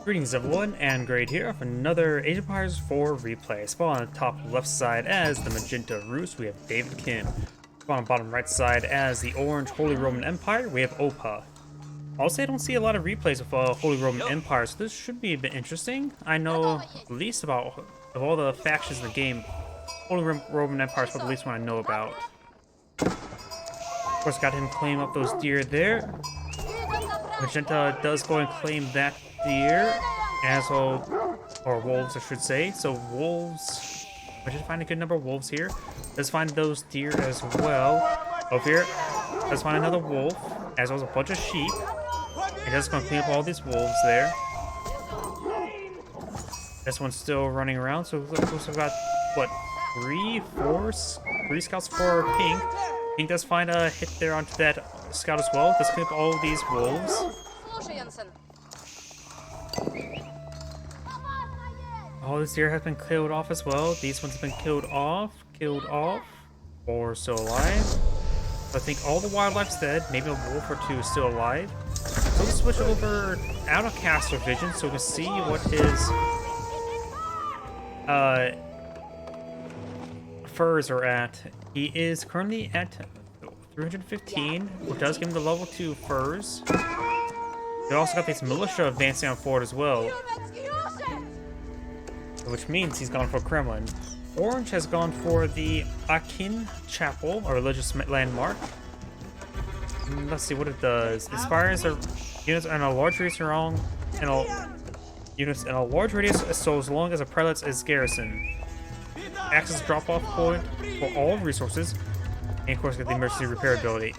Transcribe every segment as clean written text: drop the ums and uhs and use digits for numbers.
Greetings everyone, and Grade here for another Age of Empires 4 replay. Spawn on the top left side as the Magenta Roost, we have David Kim. Spawn on the bottom right side as the Orange Holy Roman Empire, we have OPA. Also, I don't see a lot of replays of Holy Roman Empire, so this should be a bit interesting. I know at least about, of all the factions in the game, Holy Roman Empire is probably the least one I know about. Of course, got him claim up those deer there. Magenta does go and claim that deer, as well, or wolves I should say. So wolves, I should find a good number of wolves here. Let's find those deer as well. Over here, let's find another wolf, as well as a bunch of sheep. He does going to clean up all these wolves there. This one's still running around, so we've got, what, three scouts for Pink. Pink does find a hit there onto that scout as well. Let's clean up all of these wolves. All this deer has been killed off as well. These ones have been killed off, or still alive. So I think all the wildlife's dead. Maybe a wolf or two is still alive. So let's switch over out of caster vision so we can see what his furs are at. He is currently at 315, which does give him the level 2 furs. They also got this militia advancing on forward as well, which means he's gone for Kremlin. Orange has gone for the Akin Chapel, a religious landmark. Let's see what it does. Inspires units in a large radius around, units in a large radius, so as long as a prelate is garrison. Acts as drop-off point for all resources, and of course get the emergency repair ability.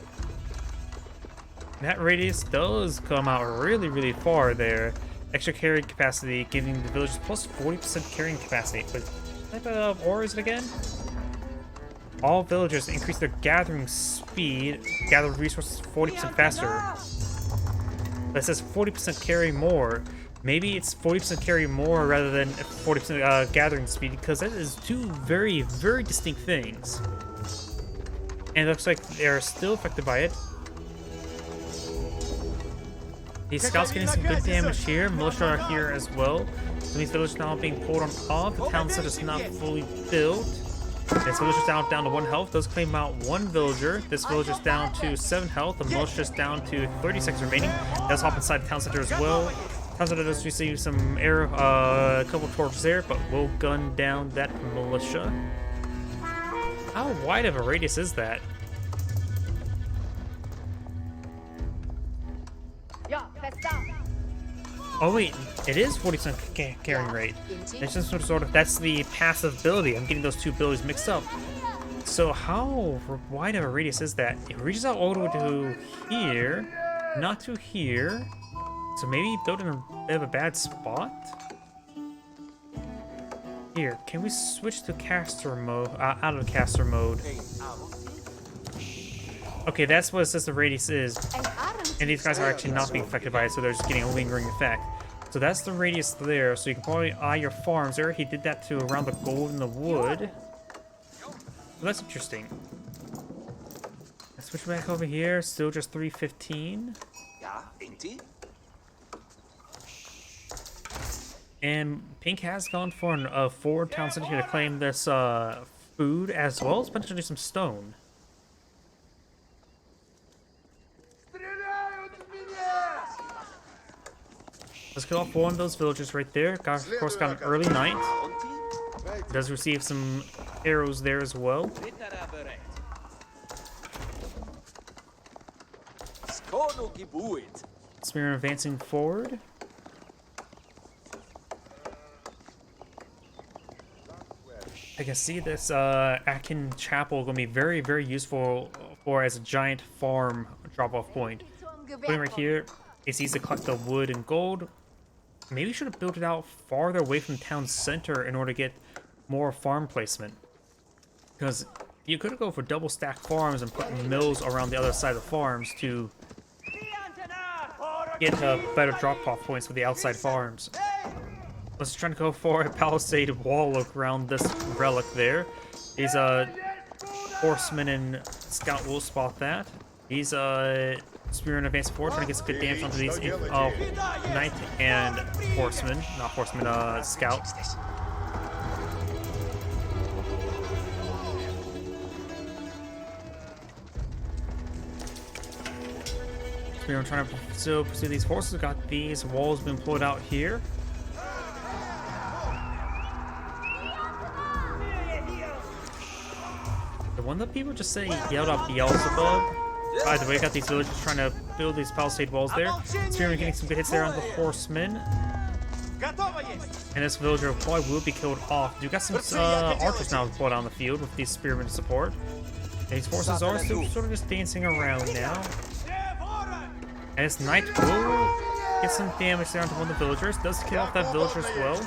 That radius does come out really far there. Extra carrying capacity, giving the villagers plus 40% carrying capacity. What type of ore is it again? All villagers increase their gathering speed, gather resources 40% faster. That says 40% carry more. Maybe it's 40% carry more rather than 40% gathering speed, because that is two very distinct things. And it looks like they're still affected by it. These scouts getting some good damage here. Militia are here as well. So these villagers now being pulled on off. The town center is not fully built. This villager's down to 1 health. Does claim out 1 villager. This villager's down to 7 health. The militia's down to 36 remaining. Does hop inside the town center as well. Town center does receive some air, a couple torches there, but will gun down that militia. How wide of a radius is that? Oh wait, it is 40% carrying rate. It's just sort of, that's the passive ability. I'm getting those two abilities mixed up. So how wide of a radius is that? It reaches out all the way to here, not to here. So maybe built in a bit of a bad spot? Here, can we switch to caster mode, out of caster mode? Okay, that's what it says the radius is. And these guys are actually not being affected by it, so they're just getting a lingering effect. So that's the radius there, so you can probably eye your farms there. He did that to around the gold in the wood. So that's interesting. Let's switch back over here, still just 315. And Pink has gone for a forward town center here to claim this food as well as potentially some stone. Let's kill off one of those villagers right there. Of course, got an early night. Does receive some arrows there as well. Smear advancing forward. I can see this Akin Chapel going to be very useful for as a giant farm drop-off point. Putting right here, it's easy to collect the wood and gold. Maybe we should have built it out farther away from town center in order to get more farm placement. Because you could go for double stack farms and put mills around the other side of the farms to get better drop-off points for the outside farms. Let's try to go for a palisade wall look around this relic there. These horsemen and scout will spot that. These Spearmen advancing forward, trying to get some good damage onto these knight and horsemen, not horsemen, scout. Spearmen trying to still pursue these horses. Got these walls being pulled out here. The one that people just say yelled out Beelzebub. By the way, got these villagers trying to build these palisade walls there. Spearman getting some good hits there on the horsemen. And this villager probably will be killed off. You got some archers now deployed on the field with these spearmen to support. And these forces are still sort of just dancing around now. And this knight will get some damage there onto one of the villagers. Does kill off that villager as well.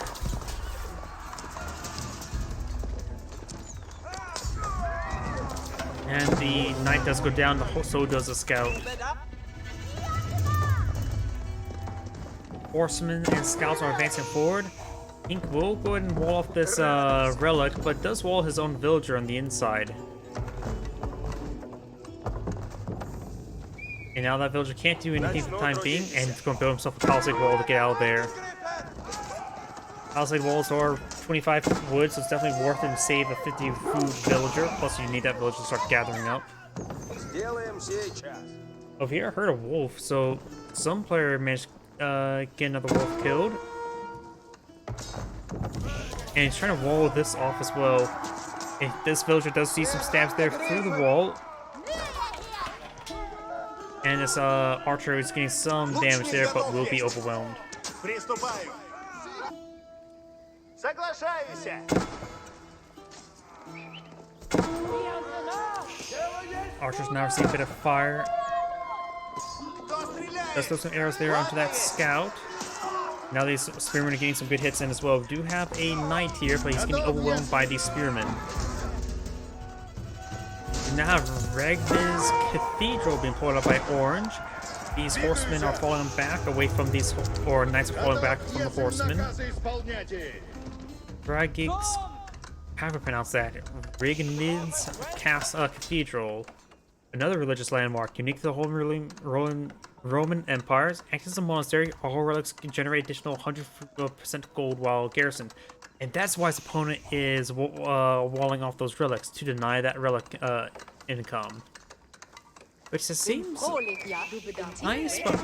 And the knight does go down, so does the scout. Horsemen and scouts are advancing forward. Ink will go ahead and wall off this relic, but does wall his own villager on the inside. And now that villager can't do anything for the time being, and he's going to build himself a palisade wall to get out of there. Palisade walls are 25 wood, so it's definitely worth it to save a 50 food villager. Plus, you need that villager to start gathering up. Over here, I heard a wolf, so some player managed to get another wolf killed. And he's trying to wall this off as well. If this villager does see some stabs there through the wall. And this archer is getting some damage there, but will be overwhelmed. Archers now receive a bit of fire. Does throw some arrows there onto that scout. Now these spearmen are getting some good hits in as well. We do have a knight here, but he's getting overwhelmed by these spearmen. We now have Regna's Cathedral being pulled up by Orange. These horsemen are falling back away from these, or knights are falling back from the horsemen. Dragig's, how do I pronounce that? Regnid's Cathedral. Another religious landmark, unique to the whole Roman Empire. Acts as a monastery, all relics can generate additional 100% gold while garrisoned. And that's why his opponent is walling off those relics, to deny that relic income. Which just seems nice, but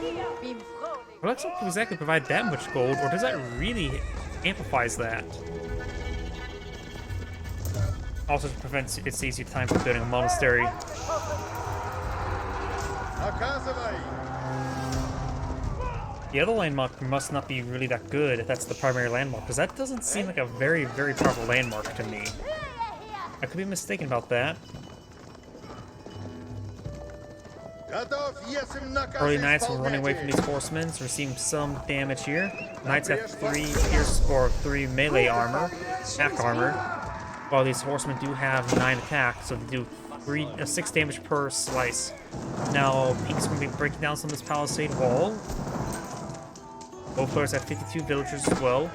relics don't exactly provide that much gold, or does that really amplifies that? Also prevents its easier time for building a monastery. The other landmark must not be really that good if that's the primary landmark, because that doesn't seem like a very, very powerful landmark to me. I could be mistaken about that. Early knights were running away from these horsemen, so receiving some damage here. Knights have 3 melee armor, attack armor, while these horsemen do have 9 attacks, so they do 6 damage per slice. Now, Pink's going to be breaking down some of this palisade wall. Both players have 52 villagers as well.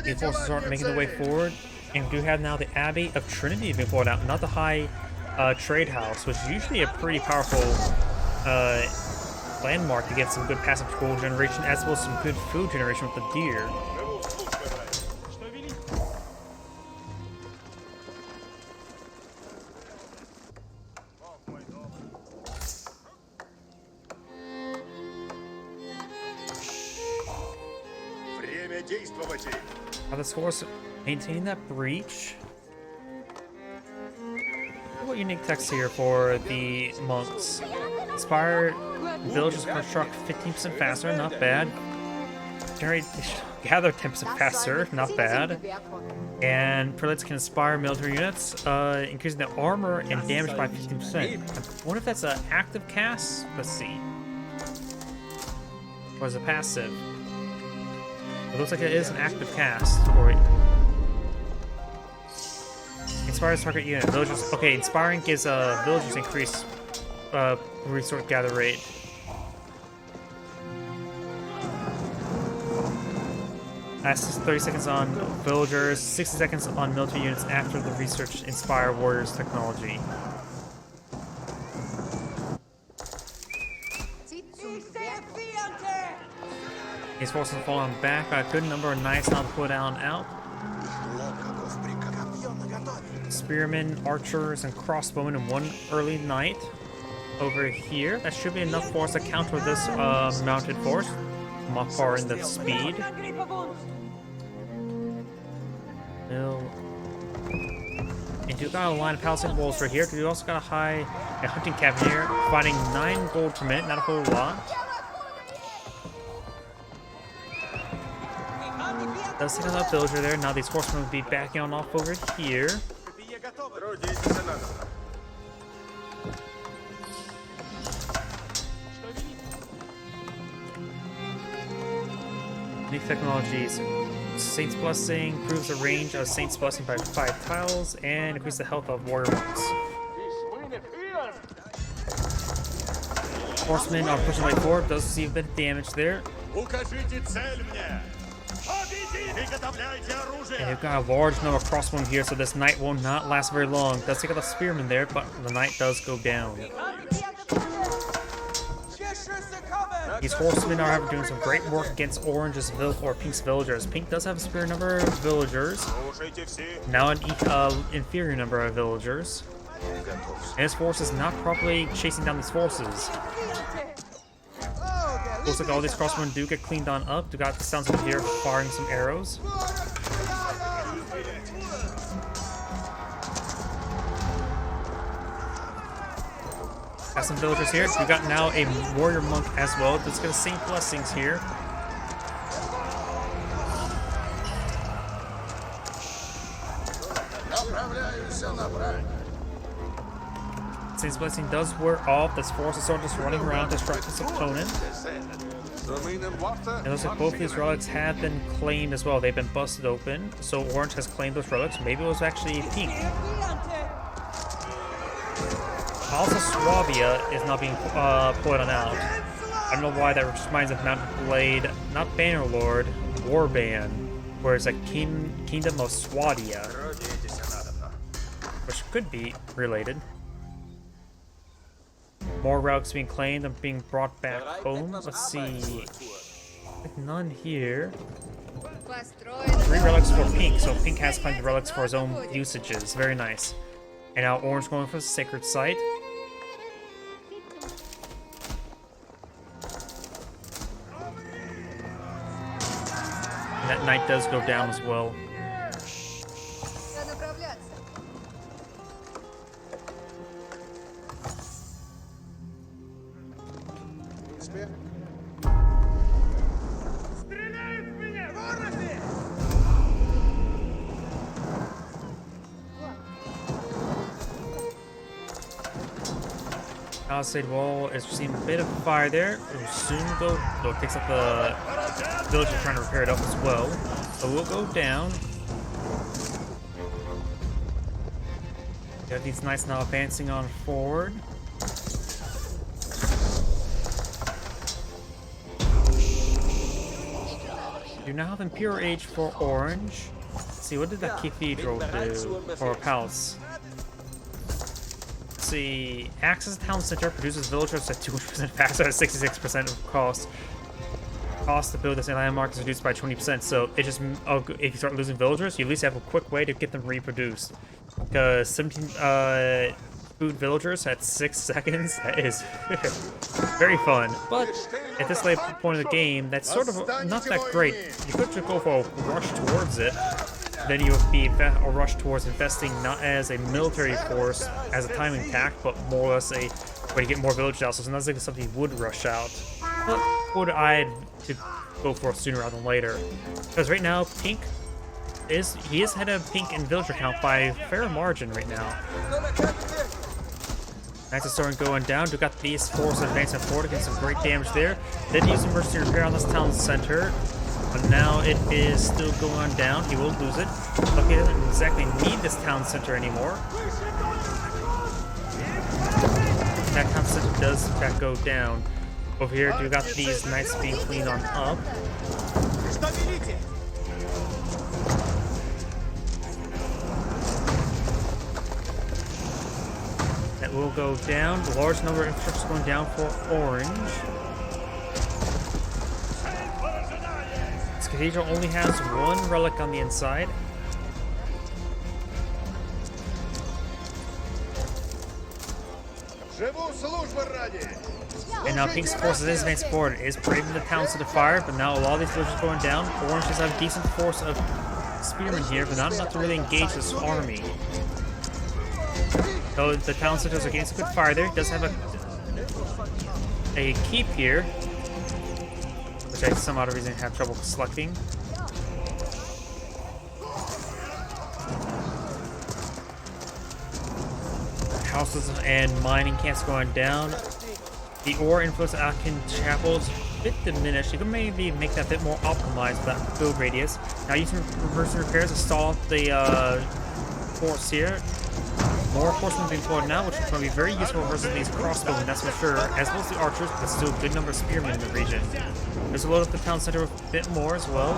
The forces aren't making their way forward, and we do have now the Abbey of Trinity being pulled out, not the High Trade House, which is usually a pretty powerful landmark to get some good passive gold generation, as well as some good food generation with the deer. Now this horse maintaining that breach. What unique text here for the monks? Inspire villagers construct 15% faster, not bad. Gather 10% faster, not bad. And prelates can inspire military units, increasing their armor and damage by 15%. I wonder if that's an active cast? Let's see. Or is it passive? It looks like it is an active cast. Or inspires target unit. Villagers. Okay, inspiring gives villagers increased resource gather rate. Lasts 30 seconds on villagers, 60 seconds on military units after the research inspire warriors technology. These forces have fallen back by a good number of knights now to pull down out. Spearmen, archers, and crossbowmen in one early knight over here. That should be enough for us to counter this mounted force. Mapar in the speed. And you got a line of palisade walls right here. You also got a hunting cabin here, providing 9 gold per minute, not a whole lot. Does take another villager there. Now these horsemen will be backing on off over here. New technologies. Saint's Blessing improves the range of Saint's Blessing by 5 tiles and increases the health of warrior monks. Horsemen are pushing right forward. Does receive a bit of damage there. And you've got a large number of crossbowmen here, so this knight will not last very long. Does take out the spearman there, but the knight does go down. These horsemen are doing some great work against Orange's or Pink's villagers. Pink does have a superior number of villagers, now an inferior number of villagers. And his force is not properly chasing down these forces. Looks like all these crossbowmen do get cleaned on up. We got sounds of here firing some arrows. Got some villagers here. We got now a warrior monk as well. That's gonna Saint Blessings here. Saint's Blessing does wear off. This force is sort of just running around to distract his opponent. It looks like both of these relics have been claimed as well. They've been busted open. So Orange has claimed those relics. Maybe it was actually Pink. Also, Swabia is not being pulled on out. I don't know why that reminds of Mountain Blade, not Bannerlord, Warband, where it's like Kingdom of Swadia, which could be related. More relics being claimed and being brought back home. Let's see. None here. 3 relics for Pink, so Pink has claimed the relics for his own usages. Very nice. And now Orange going for the Sacred Site. And that knight does go down as well. Palisade wall is receiving a bit of fire there. It will soon go. Though it takes up the villager trying to repair it up as well. So we'll go down. Got these knights now advancing on forward. You now have Imperial Age for Orange. Let's see, what did that cathedral do? Or palace? See, Access Town Center produces villagers at 200% faster at 66% of cost. Cost to build this landmark is reduced by 20%. So it just if you start losing villagers, you at least have a quick way to get them reproduced. Because 17 food villagers at 6 seconds, that is very fun. But at this late point of the game, that's sort of not that great. You could just go for a rush towards it. Then you would be a rush towards investing not as a military force, as a timing tack, but more or less a way to get more villagers out. So it's not like something you would rush out. But would I to go for sooner rather than later? Because right now, Pink is ahead of Pink in villager count by a fair margin right now. Knights are starting going down. We got these forces advancing forward, getting some great damage there. Then use emergency repair on this town center. But now it is still going down. He will lose it. Luckily, he doesn't exactly need this town center anymore. That town center does in fact go down. Over here, you got these knights being cleaned on up. will go down. The large number of infrastructure going down for orange. This cathedral only has one relic on the inside. And now Pink's forces is advancing forward. Is braving the towns to the fire, but now a lot of these villagers going down. Orange does have a decent force of spearmen here, but not enough to really engage this army. So the town centers are getting some good fire there. He does have a keep here, which I some odd reason have trouble selecting. Houses and mining camps going down. The ore influence of Akin Chapel's a bit diminished. You can maybe make that a bit more optimized with that build radius. Now using reverse repairs to stall out the force here. More horsemen being deployed now, which is going to be very useful versus these crossbowmen, that's for sure, as well as the archers, but still a good number of spearmen in the region. There's a load up the town center a bit more as well.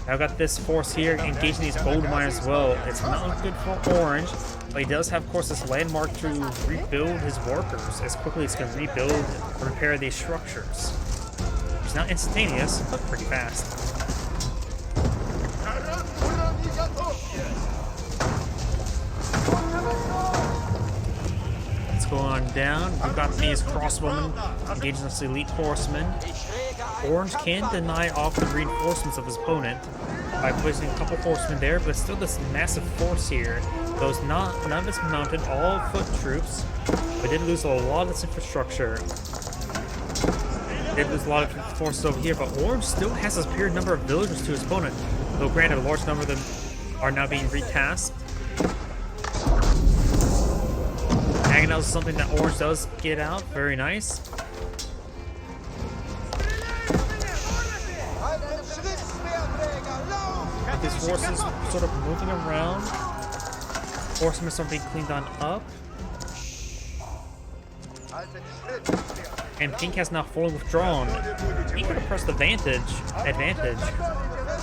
I've got this force here engaging these gold miners as well. It's not good for orange, but he does have, of course, this landmark to rebuild his workers as quickly as he can rebuild and repair these structures. It's not instantaneous, but pretty fast. Let's go on down. We've got these crossbowmen engaging this elite horsemen. Orange can deny off the reinforcements of his opponent by placing a couple horsemen there, but still this massive force here. Those none of it's mounted, all foot troops, but did lose a lot of this infrastructure. Did lose a lot of forces over here, but Orange still has a superior number of villagers to his opponent. Though granted, a large number of them are now being retasked. Mangonels is something that Orange does get out. Very nice. These forces sort of moving around. Horsemen are being cleaned on up. And Pink has now fully withdrawn. He could have pressed advantage.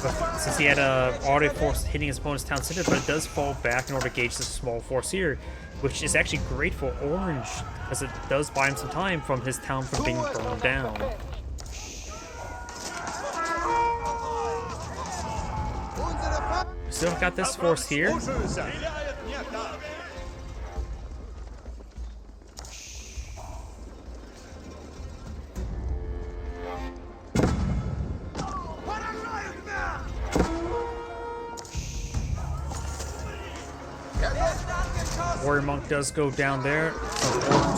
But since he had a auto force hitting his opponent's town center, but it does fall back in order to gauge this small force here, which is actually great for Orange, as it does buy him some time from his town from being burned down. Still got this force here. Warrior Monk does go down there.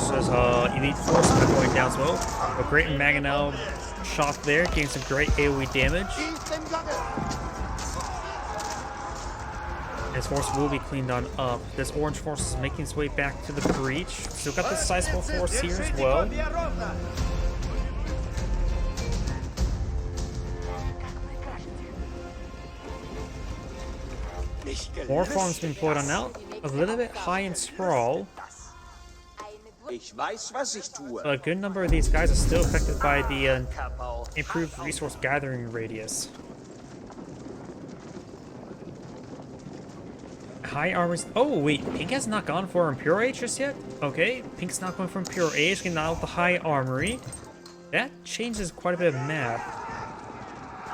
There's elite force going down as well. A great Mangonel shot there, getting some great AoE damage. His force will be cleaned on up. This orange force is making its way back to the breach. Still got this sizable force here as well. More farms being put on out. A little bit high in sprawl. A good number of these guys are still affected by the improved resource gathering radius. High armors. Oh wait, Pink has not gone for Impure Age just yet? Okay, Pink's not going for Impure Age, getting out the high armory. That changes quite a bit of math.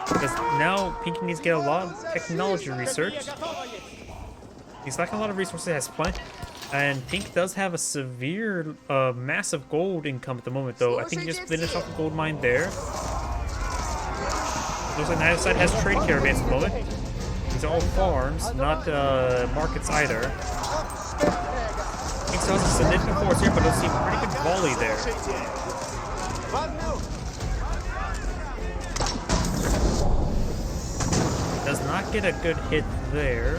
Because now Pink needs to get a lot of technology research. He's lacking a lot of resources, has plenty. And Pink does have a severe, massive gold income at the moment though. I think he just finished off the gold mine there. Looks like neither side has trade caravans at the moment. These are all farms, not markets either. Pink still has a significant force here, but it'll see a pretty good volley there. Does not get a good hit there.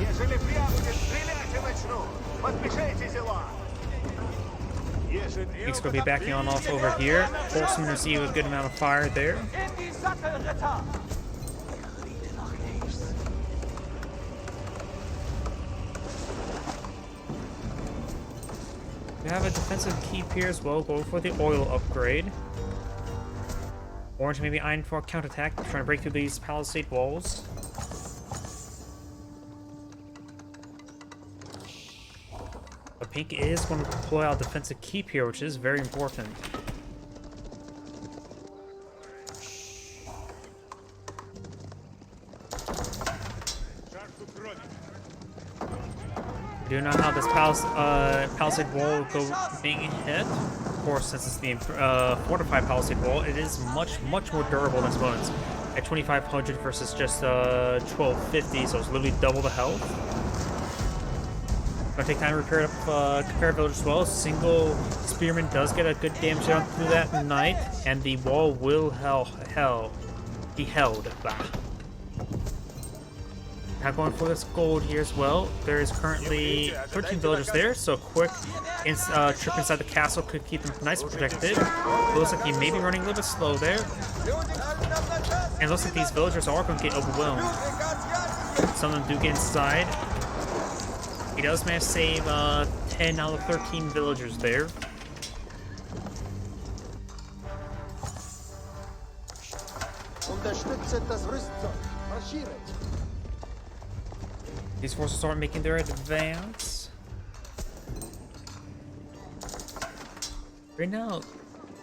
Pink's going to be backing on off over here. Horsemen receive a good amount of fire there. We have a defensive keep here as well, going for the oil upgrade. Orange may be eyeing for a counterattack, trying to break through these palisade walls. But Pink is going to deploy out defensive keep here, which is very important. We do know how this palisade wall will go being hit. Of course, since it's the fortified palisade wall, it is much more durable than its opponents. At 2,500 versus just 1,250, so it's literally double the health. Gonna take time to repair up compare village as well. Single spearman does get a good damage down through that knight, and the wall will be held. Bah. Now going for this gold here as well. There is currently 13 villagers there, so a quick trip inside the castle could keep them nice and protected. It looks like he may be running a little bit slow there. And it looks like these villagers are going to get overwhelmed. Some of them do get inside. He does manage to save 10 out of 13 villagers there. These forces start making their advance. Right now,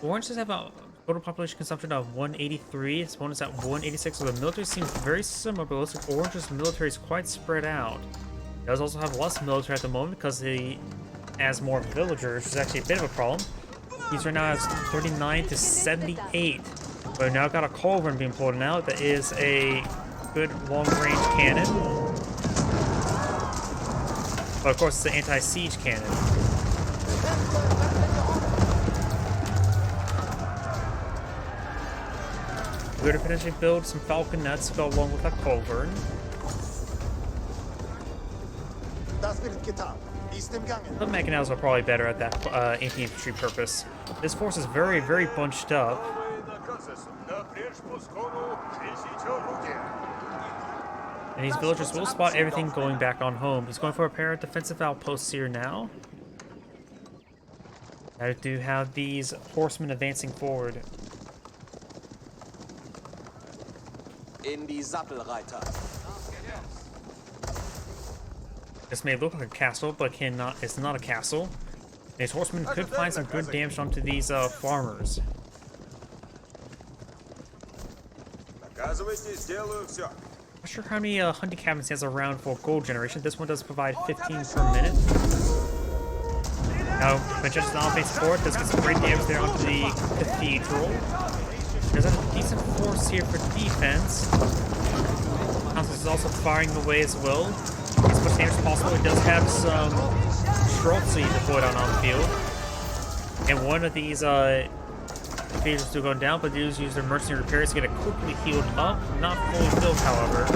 Orange does have a total population consumption of 183. Its opponent's at 186, so the military seems very similar, but it looks like Orange's military is quite spread out. He does also have less military at the moment because he has more villagers, which is actually a bit of a problem. He's right now has 39 to 78. But we've now got a culverin being pulled now that is a good long-range cannon. But of course, it's an anti-siege cannon. We're going to potentially build some falconets to go along with that culverin. The Mangonels are probably better at that anti-infantry purpose. This force is very bunched up. And these villagers will spot everything going back on home. He's going for a pair of defensive outposts here now. I do have these horsemen advancing forward. In die Sattelreiter. This may look like a castle, but it's not a castle. These horsemen could find some good damage onto these farmers. Not sure how many hunting cabins he has around for gold generation. This one does provide 15 per minute. Now, Manchester's on base forward does get some great damage there onto the cathedral. There's a decent force here for defense. Constance is also firing away as well. As much damage as possible. He does have some Schultzy deployed on the field. And one of these cathedrals still going down, but they do use their mercenary repairs to get it quickly healed up. Not fully filled, however.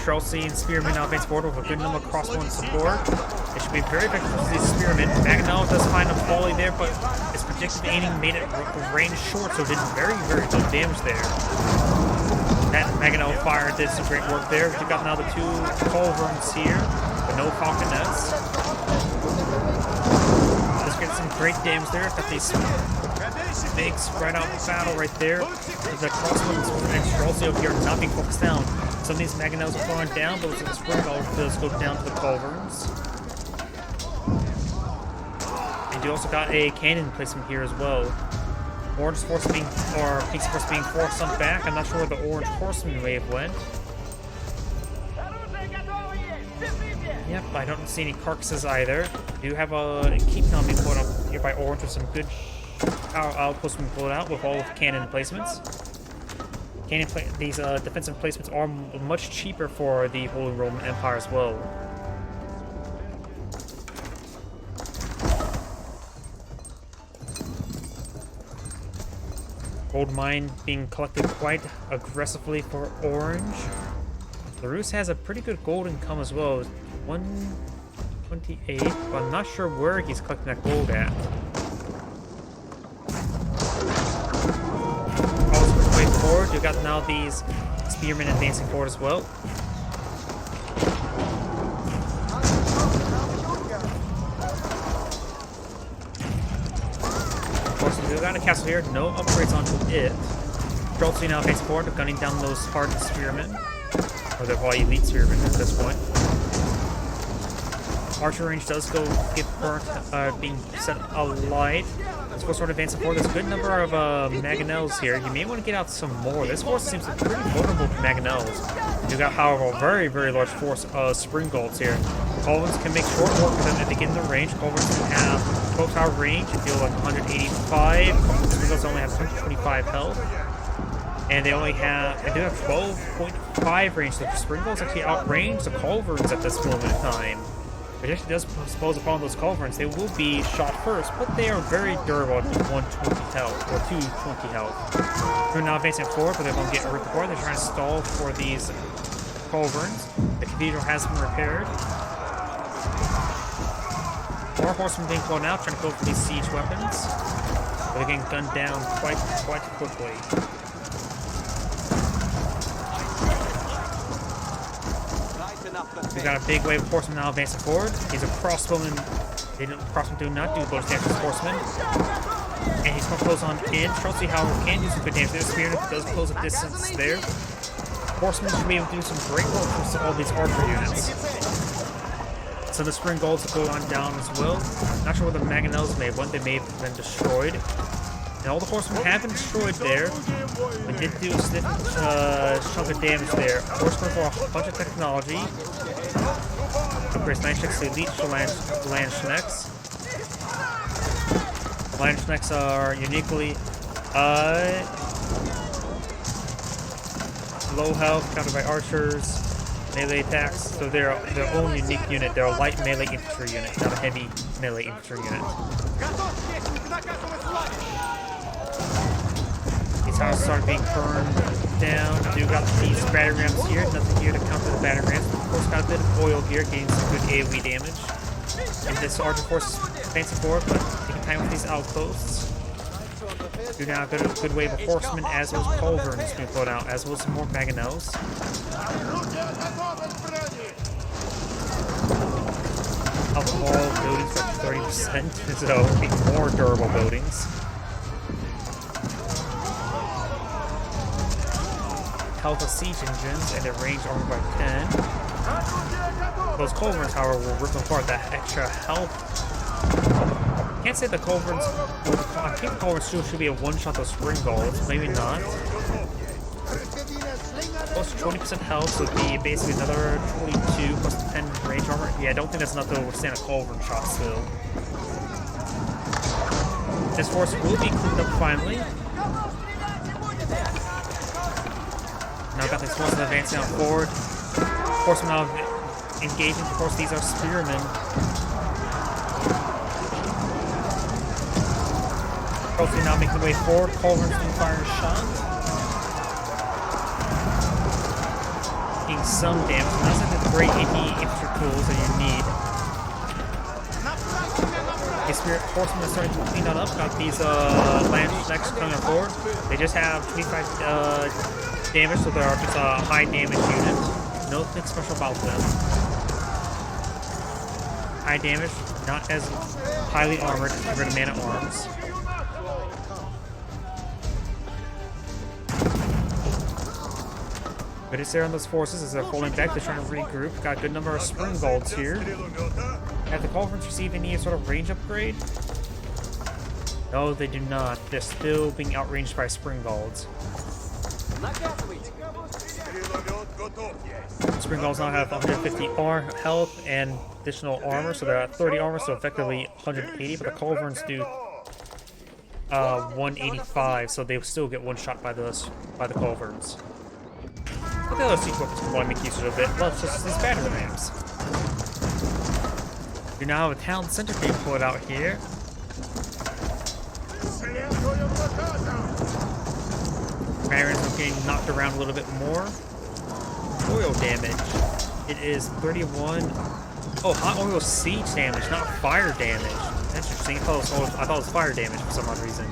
Schultzy and Spearman now advance forward with a good number of crossbow and support. It should be very effective for these Spearmen. Maganel does find a volley there, but its predicted aiming made it range short, so it did very good damage there. That Maganel fire did some great work there. We've got now the two culverins here, but no falconets. Let's get some great damage there. Got these big spread out battle right there. The crossbows and Schultzy over here not being focused down. Some of these Mangonels are falling down, but looks like the spring ball does go down to the culverins. And you also got a cannon placement here as well. Orange force being, or Pink's force being forced on back. I'm not sure where the orange horseman wave went. Yep, I don't see any carcasses either. We do have a keep now being put up here by orange with some good outposts being pulled out with all of the cannon placements. These defensive placements are much cheaper for the Holy Roman Empire as well. Gold mine being collected quite aggressively for orange. Larus has a pretty good gold income as well. 128, but I'm not sure where he's collecting that gold at. Forward. You've got now these spearmen advancing forward as well. Of course, we've got a castle here, no upgrades onto it. Schultzy now advancing forward, gunning down those hardened spearmen. Or they're probably elite spearmen at this point. Archer range does go get burnt, being set alight. This force sort of advancing forward. There's a good number of mangonels here. You may want to get out some more. This force seems pretty vulnerable to mangonels. You got, however, a very, very large force of spring golds here. Culverins can make short work of them if they get in the range. Culverins can have 12 tower range and deal like 185. Spring golds only have 125 health. And they only have, they do have 12.5 range. So the spring golds actually outrange the culverins at this moment in time. Which actually does suppose upon those culverins, they will be shot first, but they are very durable at 120 health, or 220 health. They're now advancing forward, but they're going to get ripped apart. They're trying to stall for these culverins. The cathedral has been repaired. More horsemen being blown out, trying to go for these siege weapons. But they're getting gunned down quite quickly. We got a big wave of horsemen now advancing forward. He's a crossbowman. Crossmen do not do bonus damage to horsemen. And he's going to close on in. Chelsea, however, can do some good damage there. Spearman does close a distance there. Horsemen should be able to do some great work for all these archer units. So the spring golds will go on down as well. Not sure where the mangonels may have went. They may have been destroyed. And all the horsemen have been destroyed there. We did do a significant chunk of damage there. Horsemen for a bunch of technology. Upgrades 96 to elite Landsknechts. Landsknechts are uniquely low health, countered by archers, melee attacks. So they're their own unique unit. They're a light melee infantry unit, not a heavy melee infantry unit. These houses start being burned down. You got these battering rams here. Nothing here to counter the battering rams. Of course, got a bit of oil here, getting some good AoE damage. And this archer force is advancing forward, but taking time with these outposts. You now got a good wave of horsemen, as well as culverins being flown out, as well as some more mangonels. Alcohol buildings for 30%, so even more durable buildings. Health of siege engines and their range armored by 10. Those culverins, however, will rip apart that extra health. Can't say the culverins. I think the culverins should be a one-shot those spring golds. Maybe not. Close to 20% health would be basically another 22 plus 10 range armor. Yeah, I don't think that's enough to withstand a culverin shot still. This force will be cleaned up finally. Now got these forces advancing out forward. Horsemen now engaging. Of course, these are spearmen. Hopefully now making the way forward. Culverins being firing shots. Taking some damage. Not like the great infantry tools that you need. The spirit horsemen are starting to clean that up. Got these Landsknechts coming forward. They just have 25 damage, so they're just a high damage unit. Nothing special about them. High damage, not as highly armored compared to man-at-arms. But it's there on those forces as they're falling back. They're trying to regroup. Got a good number of spring golds here. Have the culverins received any sort of range upgrade? No, they do not. They're still being outranged by spring golds. Spring golds now have 150 health and additional armor, so they're at 30 armor, so effectively 180. But the culverins do 185, so they still get one shot by the culverins. But the other siege weapons can probably make use of it. Well, it's just these battering rams. You now have a town center being pulled out here. Battering rams are getting knocked around a little bit more. Oil damage. It is 31. Oh, hot oil siege damage, not fire damage. That's interesting. I thought it was fire damage for some odd reason.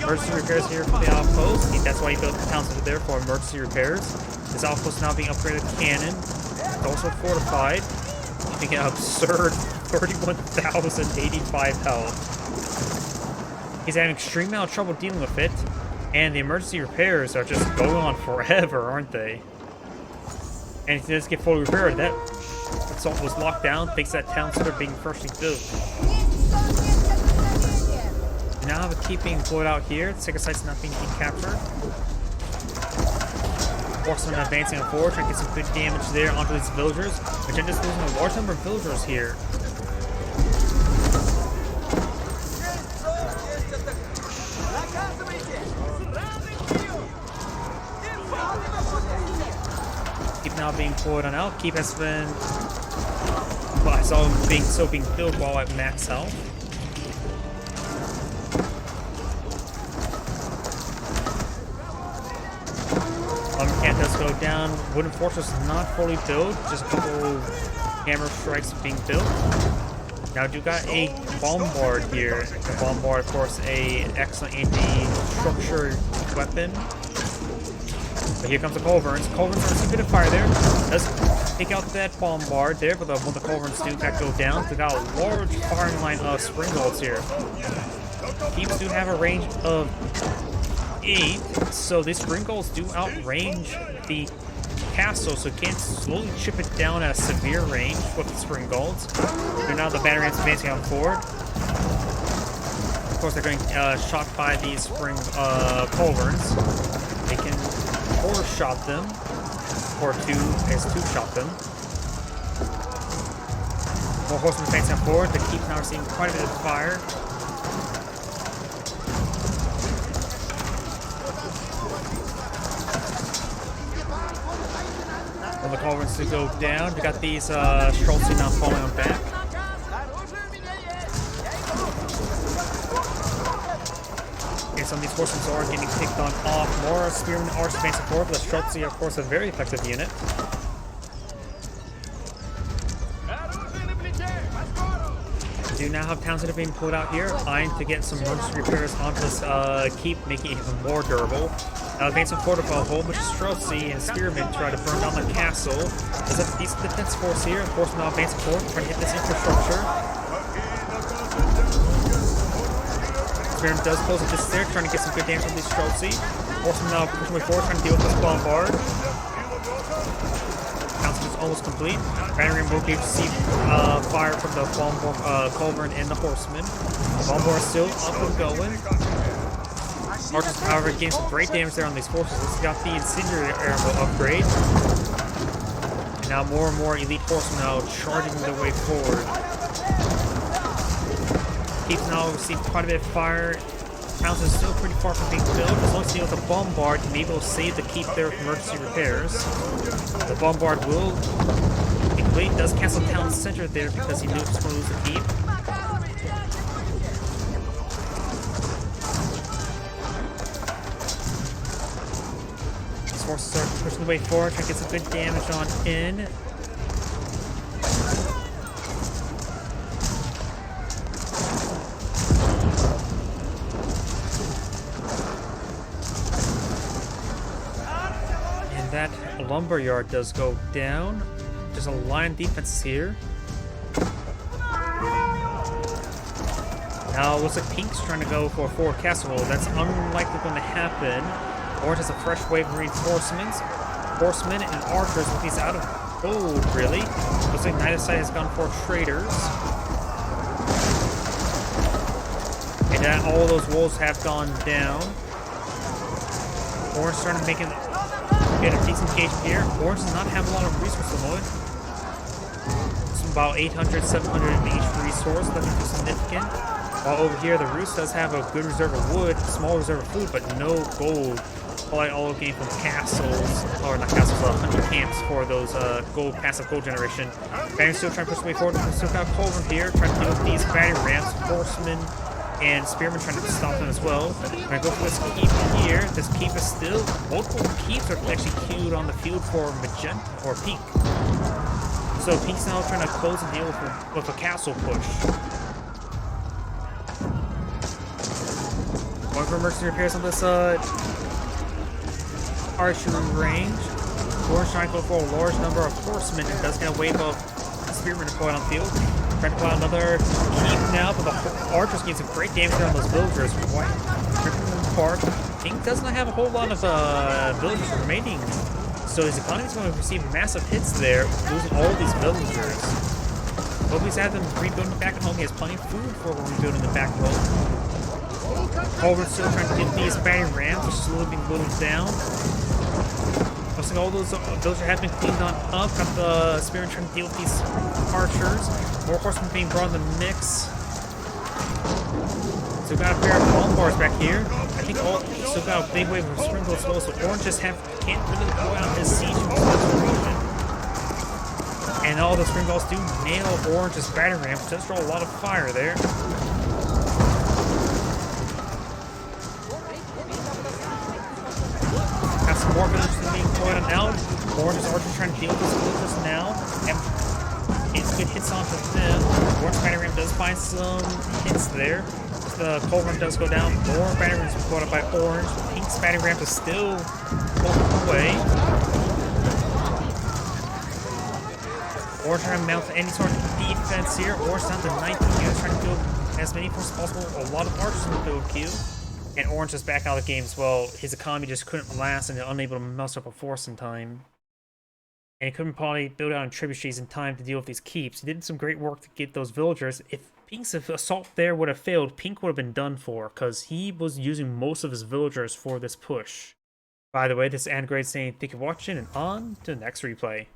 Emergency repairs here for the outpost. That's why he built the town center there, for emergency repairs. This outpost now being upgraded with cannon. It's also fortified. Keeping an absurd 31,085 health. He's having extreme amount of trouble dealing with it. And the emergency repairs are just going on forever, aren't they? And if it does get fully repaired, that assault was locked down thanks to that town center being freshly built. We now have a keep being deployed out here. The second site's not being captured. Horsemen advancing forward, trying to get some good damage there onto these villagers. Magenda's losing a large number of villagers here. Keep now being deployed on out. Keep has been, well, I saw him being filled while at max health. Camp does go down. Wooden Fortress is not fully built, just a couple hammer strikes being built. Now do got a bombard here. The bombard, of course, an excellent anti-structure weapon. But here comes the culverins. Culverins are receiving a bit of fire there. Does take out that bombard there, but when the culverins do in fact go down, they got a large firing line of spring bolts here. Keeps do have a range of 8, so these spring goals do outrange the castle, so it can slowly chip it down at a severe range with the spring golds. They're now the battery ramps advancing on forward. Of course, they're getting shot by these spring culverins. They can or shot them, or two shot them. More horsemen advancing on forward. The keep now receiving quite a bit of fire. The culverins to go down. We got these Streltsy now falling on back. Okay, some of these horsemen are getting picked on off. More spearmen are advancing forward, but the Streltsy, of course, a very effective unit. We do now have towns that are being pulled out here, eyeing to get some emergency repairs onto this keep, making it even more durable. Advancing forward with a whole bunch of Streltsy and spearmen try to burn down the castle. There's a decent defense force here. Horsemen now advancing forward, trying to hit this infrastructure. Spearman does close a distance there, trying to get some good damage on these Streltsy. Horsemen now pushing way forward, trying to deal with this bombard. Council is almost complete. Battery will be able to see fire from the culverin and the horsemen. The bombard is still up and going. Archers, however, getting some great damage there on these forces. This got the incendiary arrow upgrade. And now more and more elite horsemen now charging their way forward. Keeps now receiving quite a bit of fire. House is still pretty far from being built. As long as you deal with the bombard, you can be able to save the keep there with emergency repairs. The bombard will be complete. Does cancel town center there because he knew he was going to lose the keep. Forces are pushing the way forward, trying to get some good damage on in. And that lumberyard does go down. There's a line of defenses here. Now it looks like Pink's trying to go for a forward castle. That's unlikely going to happen. Orange has a fresh wave of reinforcements. Horsemen and archers with these out of gold, really. Looks like neither side has gone for traders. And all those walls have gone down. Orange starting to make it get a decent engagement here. Orange does not have a lot of resources on it. It's about 800, 700 in each resource. Nothing too significant. While over here, the Roost does have a good reserve of wood, small reserve of food, but no gold. Probably all came from castles, or not castles, hunter camps for those passive gold generation. Battery still trying to push the way forward. We still got Culverin here, trying to deal with these battery ramps, horsemen, and spearmen trying to stop them as well. We're gonna go for this keep here. This keep is still, multiple keeps are actually queued on the field for Magenta or Pink. So Pink's now trying to close and deal with a castle push. Going for emergency repairs on this archery range. Orange trying to go for a large number of horsemen and does get a wave of spearmen deployed on the field. Trying to pull out another keep now, but the archers getting some great damage there on those villagers. part, Pink does not have a whole lot of villagers remaining. So his economy is going to receive massive hits there, losing all these villagers. But he's had them rebuilding back at home. He has plenty of food for rebuilding the back home. Over still trying to get these batting rams, which is slowly being whittled down. Looks like all those villagers have been cleaned on up. Got the Spearman trying to deal with these archers. More horsemen being brought in the mix. So got a pair of bomb bars back here. I think still got a big wave of sprinkles as well, so Orange just can't really go out his siege from this region. And all the spring balls do nail Orange's battering ram, which does draw a lot of fire there. Got some more villagers being put on out. Orange's archers trying to deal with these villagers now. And it's good hits onto them. Orange's battering ram does find some hits there. The cold run does go down. More battering rams are caught up by Orange. Pink's battering ram is still pulling away. Orange trying to mount any sort of defense here. Orange down to 19 units, trying to build as many forces as possible. A lot of archers in the build queue. And Orange is back out of the game as well. His economy just couldn't last and they're unable to muster up a force in time. And he couldn't probably build out in trebuchets in time to deal with these keeps. He did some great work to get those villagers. If Pink's assault there would have failed, Pink would have been done for, because he was using most of his villagers for this push. By the way, this is Andgrade saying thank you for watching, and on to the next replay.